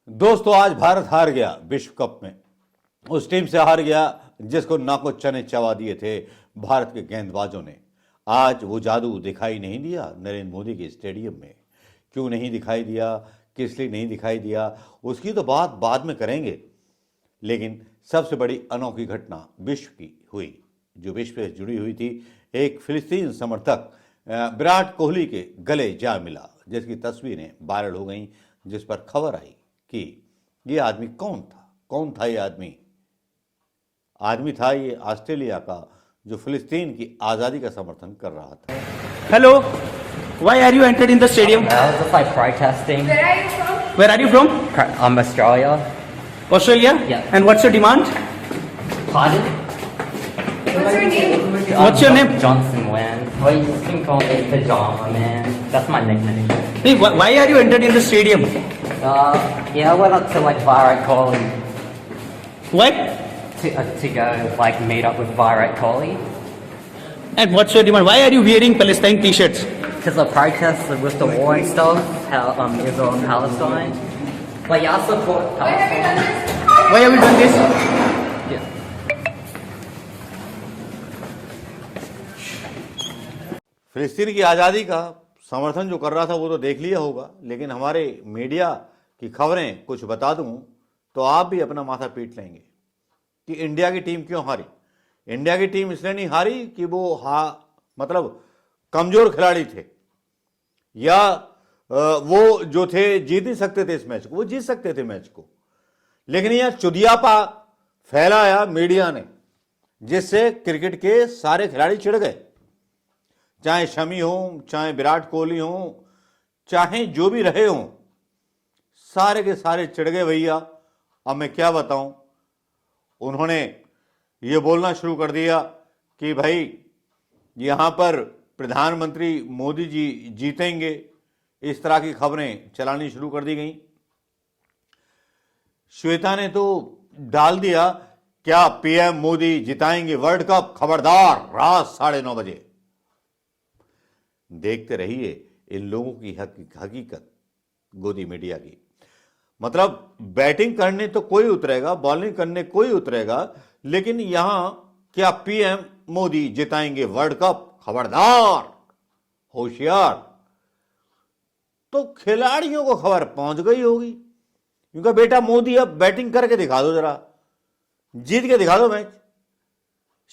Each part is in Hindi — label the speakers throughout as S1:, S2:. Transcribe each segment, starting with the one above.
S1: दोस्तों, आज भारत हार गया विश्व कप में। उस टीम से हार गया जिसको नाको चने चबा दिए थे भारत के गेंदबाजों ने। आज वो जादू दिखाई नहीं दिया नरेंद्र मोदी के स्टेडियम में। क्यों नहीं दिखाई दिया, किस लिए नहीं दिखाई दिया, उसकी तो बात बाद में करेंगे। लेकिन सबसे बड़ी अनोखी घटना विश्व की हुई, जो विश्व से जुड़ी हुई थी। एक फिलिस्तीन समर्थक विराट कोहली के गले जा मिला, जिसकी तस्वीरें वायरल हो गईं, जिस पर खबर आई कि ये आदमी कौन था ये आदमी था ये ऑस्ट्रेलिया का, जो फिलिस्तीन की आज़ादी का समर्थन कर रहा था।
S2: Hello, why are you entered in the stadium?
S3: I was just like protesting.
S4: Where are you from?
S2: Where are you from?
S3: Australia.
S2: Australia?
S3: Yeah.
S2: And what's your demand?
S3: Pardon?
S4: What's your name?
S2: What's your name?
S3: Johnson Wen. Well, you can call me Pajama Man. That's my nickname.
S2: Hey, why are you entered in the stadium?
S3: Yeah, I went up to like Virat Kohli
S2: What?
S3: to go like meet up with Virat Kohli
S2: And what's your demand? Why are you wearing Palestine t-shirts?
S3: because the protests with the war and stuff, how Israel and Palestine. Like, yeah, I support
S4: Why have you done
S3: Palestine.
S4: this?
S2: Why have you done this?
S3: Yeah.
S1: फिलिस्तीन की आज़ादी का समर्थन जो कर रहा था वो तो देख लिया होगा, लेकिन हमारे मीडिया की खबरें कुछ बता दूं तो आप भी अपना माथा पीट लेंगे कि इंडिया की टीम क्यों हारी। इंडिया की टीम इसलिए नहीं हारी कि वो मतलब कमजोर खिलाड़ी थे, या वो जो थे जीत नहीं सकते थे इस मैच को। वो जीत सकते थे मैच को, लेकिन यह चुदियापा फैलाया मीडिया ने, जिससे क्रिकेट के सारे खिलाड़ी चिढ़ गए। चाहे शमी हो, चाहे विराट कोहली हो, चाहे जो भी रहे हों, सारे के सारे चिढ़ गए भैया। अब मैं क्या बताऊं, उन्होंने ये बोलना शुरू कर दिया कि भाई यहां पर प्रधानमंत्री मोदी जी जीतेंगे। इस तरह की खबरें चलानी शुरू कर दी गई। श्वेता ने तो डाल दिया, क्या पीएम मोदी जिताएंगे वर्ल्ड कप, खबरदार रात 9:30 बजे। देखते रहिए इन लोगों की हकीकत गोदी मीडिया की। मतलब बैटिंग करने तो कोई उतरेगा, बॉलिंग करने कोई उतरेगा, लेकिन यहां क्या पीएम मोदी जिताएंगे वर्ल्ड कप, खबरदार, होशियार। तो खिलाड़ियों को खबर पहुंच गई होगी, क्योंकि बेटा मोदी अब बैटिंग करके दिखा दो, जरा जीत के दिखा दो मैच।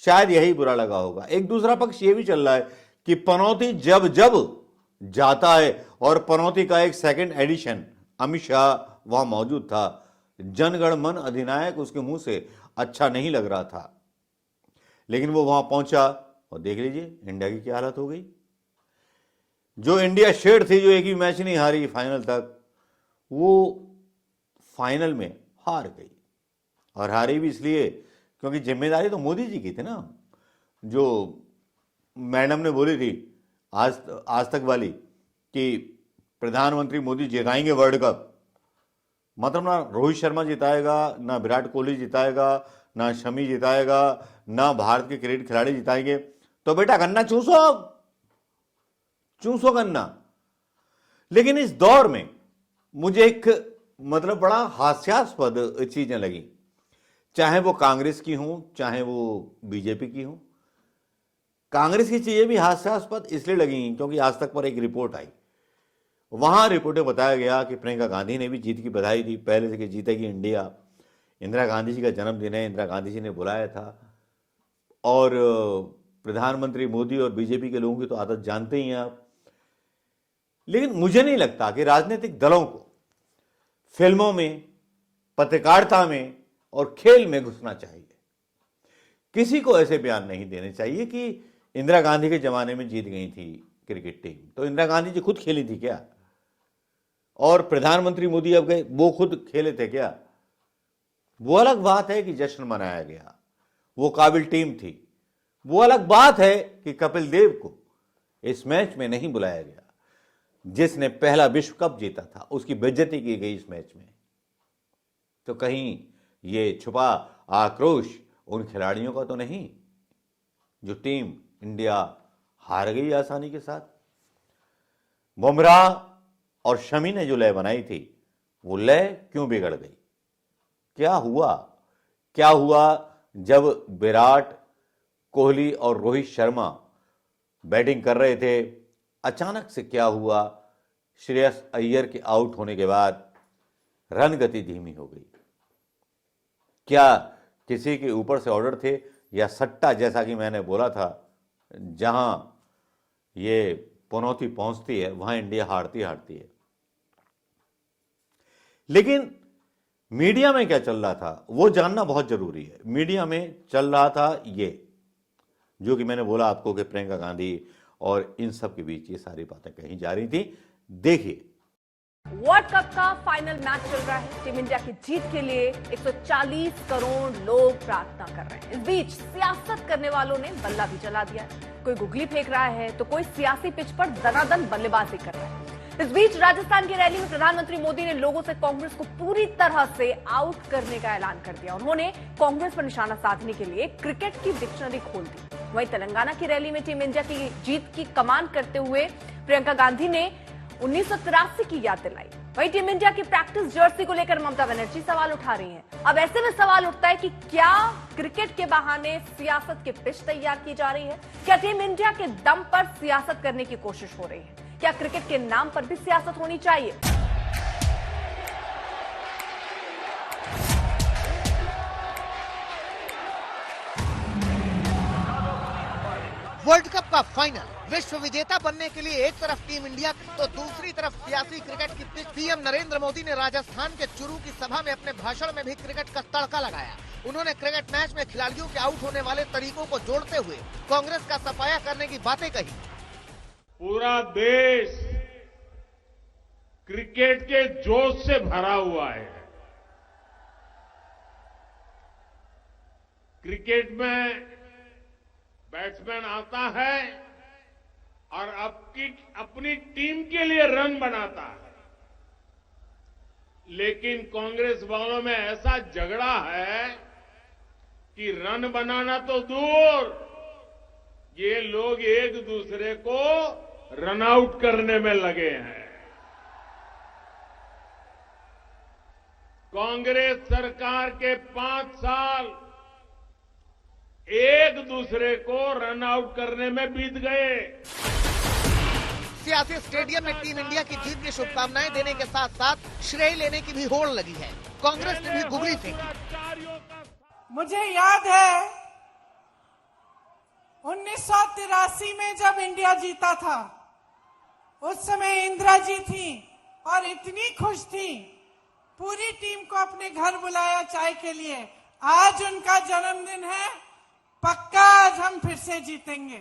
S1: शायद यही बुरा लगा होगा। एक दूसरा पक्ष ये भी चल रहा है कि पनौती जब जब जाता है, और पनौती का एक सेकंड एडिशन अमित शाह वहां मौजूद था, जनगण मन अधिनायक उसके मुंह से अच्छा नहीं लग रहा था, लेकिन वो वहां पहुंचा और देख लीजिए इंडिया की क्या हालत हो गई। जो इंडिया शेर थी, जो एक भी मैच नहीं हारी फाइनल तक, वो फाइनल में हार गई। और हारी भी इसलिए क्योंकि जिम्मेदारी तो मोदी जी की थी ना। जो मैडम ने बोली थी आज तक वाली कि प्रधानमंत्री मोदी जिताएंगे वर्ल्ड कप, मतलब ना रोहित शर्मा जिताएगा, ना विराट कोहली जिताएगा, ना शमी जिताएगा, ना भारत के क्रिकेट खिलाड़ी जिताएंगे। तो बेटा गन्ना चूसो गन्ना। लेकिन इस दौर में मुझे एक मतलब बड़ा हास्यास्पद चीजें लगी, चाहे वो कांग्रेस की हों, चाहे वो बीजेपी की हों। कांग्रेस की चीजें भी हास्यास्पद इसलिए लगी क्योंकि आज तक पर एक रिपोर्ट आई। वहां रिपोर्ट में बताया गया कि प्रियंका गांधी ने भी जीत की बधाई दी, पहले से कि जीतेगी इंडिया। इंदिरा गांधी जी का जन्मदिन है, इंदिरा गांधी जी ने बुलाया था। और प्रधानमंत्री मोदी और बीजेपी के लोगों की तो आदत जानते ही हैं आप। लेकिन मुझे नहीं लगता कि राजनीतिक दलों को फिल्मों में, पत्रकारिता में और खेल में घुसना चाहिए। किसी को ऐसे बयान नहीं देने चाहिए कि इंदिरा गांधी के जमाने में जीत गई थी क्रिकेट टीम, तो इंदिरा गांधी जी खुद खेली थी क्या? और प्रधानमंत्री मोदी अब गए, वो खुद खेले थे क्या? वो अलग बात है कि जश्न मनाया गया, वो काबिल टीम थी। वो अलग बात है कि कपिल देव को इस मैच में नहीं बुलाया गया, जिसने पहला विश्व कप जीता था, उसकी बेइज्जती की गई इस मैच में। तो कहीं ये छुपा आक्रोश उन खिलाड़ियों का तो नहीं जो टीम इंडिया हार गई आसानी के साथ। बुमराह और शमी ने जो लय बनाई थी, वो लय क्यों बिगड़ गई? क्या हुआ? क्या हुआ जब विराट कोहली और रोहित शर्मा बैटिंग कर रहे थे? अचानक से क्या हुआ? श्रेयस अय्यर के आउट होने के बाद रन गति धीमी हो गई। क्या किसी के ऊपर से ऑर्डर थे या सट्टा, जैसा कि मैंने बोला था, जहां ये पनौती पहुंचती है वहां इंडिया हारती है। लेकिन मीडिया में क्या चल रहा था वो जानना बहुत जरूरी है। मीडिया में चल रहा था ये, जो कि मैंने बोला आपको कि प्रियंका गांधी और इन सब के बीच ये सारी बातें कही जा रही थी। देखिए,
S5: वर्ल्ड कप का फाइनल मैच चल रहा है। टीम इंडिया की जीत के लिए 140 करोड़ लोग प्रार्थना कर रहे हैं। इस बीच सियासत करने वालों ने बल्ला भी चला दिया है। कोई गुगली फेंक रहा है तो कोई सियासी पिच पर दनादन बल्लेबाजी कर रहा है। इस बीच राजस्थान की रैली में प्रधानमंत्री मोदी ने लोगों से कांग्रेस को पूरी तरह से आउट करने का ऐलान कर दिया। उन्होंने कांग्रेस पर निशाना साधने के लिए क्रिकेट की डिक्शनरी खोल दी। वहीं तेलंगाना की रैली में टीम इंडिया की जीत की कमान करते हुए प्रियंका गांधी ने 1983 की याद दिलाई। वहीं टीम इंडिया की प्रैक्टिस जर्सी को लेकर ममता बनर्जी सवाल उठा रही हैं। अब ऐसे में सवाल उठता है कि क्या क्रिकेट के बहाने सियासत की पिच तैयार की जा रही है? क्या टीम इंडिया के दम पर सियासत करने की कोशिश हो रही है? क्या क्रिकेट के नाम पर भी सियासत होनी चाहिए?
S6: वर्ल्ड कप का फाइनल, विश्व विजेता बनने के लिए एक तरफ टीम इंडिया तो दूसरी तरफ सियासी क्रिकेट की पिच। पीएम नरेंद्र मोदी ने राजस्थान के चुरू की सभा में अपने भाषण में भी क्रिकेट का तड़का लगाया। उन्होंने क्रिकेट मैच में खिलाड़ियों के आउट होने वाले तरीकों को जोड़ते हुए कांग्रेस का सफाया करने की बातें कही।
S7: पूरा देश क्रिकेट के जोश से भरा हुआ है। क्रिकेट में बैट्समैन आता है और अपनी टीम के लिए रन बनाता है, लेकिन कांग्रेस वालों में ऐसा झगड़ा है कि रन बनाना तो दूर, ये लोग एक दूसरे को रन आउट करने में लगे हैं। कांग्रेस सरकार के 5 साल एक दूसरे को रन आउट करने में बीत गए।
S6: सियासी स्टेडियम में टीम इंडिया की जीत की शुभकामनाएं देने के साथ साथ श्रेय लेने की भी होड़ लगी है। कांग्रेस ने भी गुगली फेंकी।
S8: मुझे याद है 1983 में जब इंडिया जीता था, उस समय इंदिरा जी थी और इतनी खुश थी, पूरी टीम को अपने घर बुलाया चाय के लिए। आज उनका जन्मदिन है, पक्का आज हम फिर से जीतेंगे।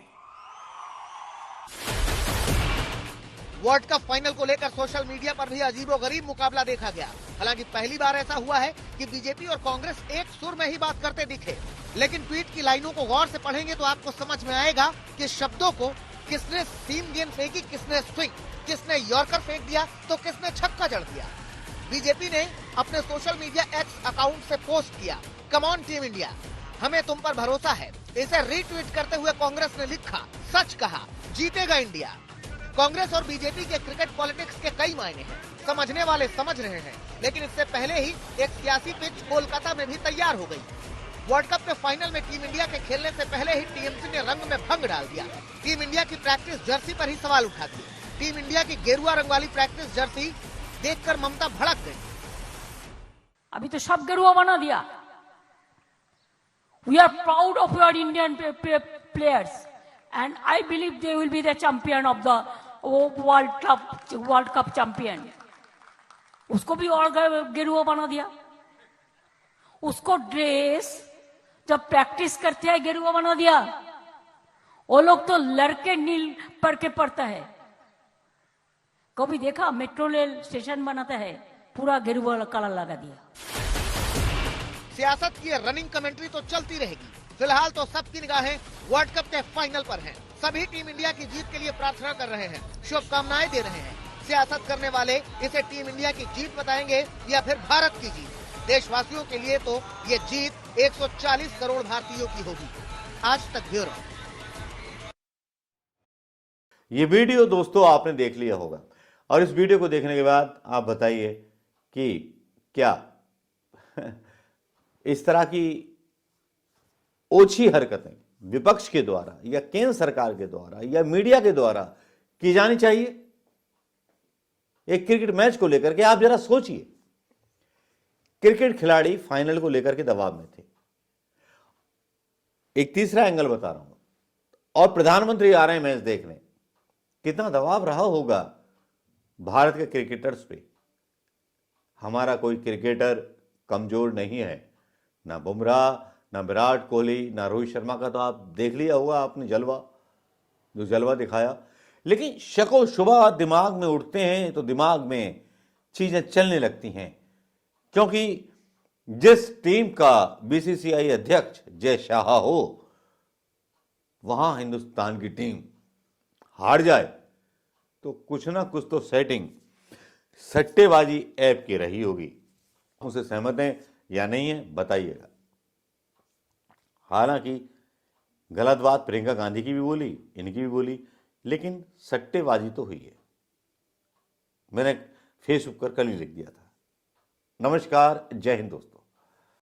S6: वर्ल्ड कप फाइनल को लेकर सोशल मीडिया पर भी अजीबोगरीब मुकाबला देखा गया। हालांकि पहली बार ऐसा हुआ है कि बीजेपी और कांग्रेस एक सुर में ही बात करते दिखे, लेकिन ट्वीट की लाइनों को गौर से पढ़ेंगे तो आपको समझ में आएगा कि शब्दों को किसने सीम गेंद फेंकी, किसने स्विंग, किसने यॉर्कर फेंक दिया तो किसने छक्का जड़ दिया। बीजेपी ने अपने सोशल मीडिया एक्स अकाउंट से पोस्ट किया, कम ऑन टीम इंडिया, हमें तुम पर भरोसा है। इसे रीट्वीट करते हुए कांग्रेस ने लिखा, सच कहा, जीतेगा इंडिया। कांग्रेस और बीजेपी के क्रिकेट पॉलिटिक्स के कई मायने हैं, समझने वाले समझ रहे हैं, लेकिन इससे पहले ही एक सियासी पिच कोलकाता में भी तैयार हो गई। वर्ल्ड कप के फाइनल में टीम इंडिया के खेलने से पहले ही टीएमसी ने रंग में भंग डाल दिया। टीम इंडिया की प्रैक्टिस जर्सी पर ही सवाल उठा दिए। टीम इंडिया की गेरुआ रंग वाली प्रैक्टिस जर्सी देखकर ममता भड़क गई।
S9: अभी तो सब गेरुआ बना दिया। We are proud of your Indian players, and I believe they will be the champion of the World Cup champion. उसको भी और गेरुआ बना दिया। उसको ड्रेस जब प्रैक्टिस करते हैं गेरुआ बना दिया। वो लोग तो लड़के नील पढ़ के पढ़ता है। कभी देखा मेट्रो रेल स्टेशन बनाता है, पूरा गेरुआ कलर लगा दिया।
S6: सियासत की रनिंग कमेंट्री तो चलती रहेगी। फिलहाल तो सबकी निगाहें वर्ल्ड कप के फाइनल पर हैं। सभी टीम इंडिया की जीत के लिए प्रार्थना कर रहे हैं, शुभकामनाएं दे रहे हैं। सियासत करने वाले इसे टीम इंडिया की जीत बताएंगे या फिर भारत की जीत। देशवासियों के लिए तो ये जीत 140 करोड़ भारतीयों की होगी। आज तक ब्यूरो।
S1: ये वीडियो दोस्तों आपने देख लिया होगा, और इस वीडियो को देखने के बाद आप बताइए कि क्या इस तरह की ओछी हरकतें विपक्ष के द्वारा या केंद्र सरकार के द्वारा या मीडिया के द्वारा की जानी चाहिए? एक क्रिकेट मैच को लेकर के आप जरा सोचिए, क्रिकेट खिलाड़ी फाइनल को लेकर के दबाव में थे। एक तीसरा एंगल बता रहा हूं, और प्रधानमंत्री आ रहे हैं मैच देखने, कितना दबाव रहा होगा भारत के क्रिकेटर्स पे। हमारा कोई क्रिकेटर कमजोर नहीं है, ना बुमराह, ना विराट कोहली, ना रोहित शर्मा का तो आप देख लिया होगा आपने जलवा, जो जलवा दिखाया। लेकिन शको शुबा दिमाग में उठते हैं तो दिमाग में चीजें चलने लगती हैं, क्योंकि जिस टीम का बीसीसीआई अध्यक्ष जय शाह हो, वहां हिंदुस्तान की टीम हार जाए तो कुछ ना कुछ तो सेटिंग सट्टेबाजी ऐप की रही होगी। उसे सहमत हैं या नहीं है बताइएगा। हालांकि गलत बात प्रियंका गांधी की भी बोली, इनकी भी बोली, लेकिन सट्टेबाजी तो हुई है। मैंने फेसबुक पर कल ही लिख दिया था। नमस्कार, जय हिंद दोस्तों।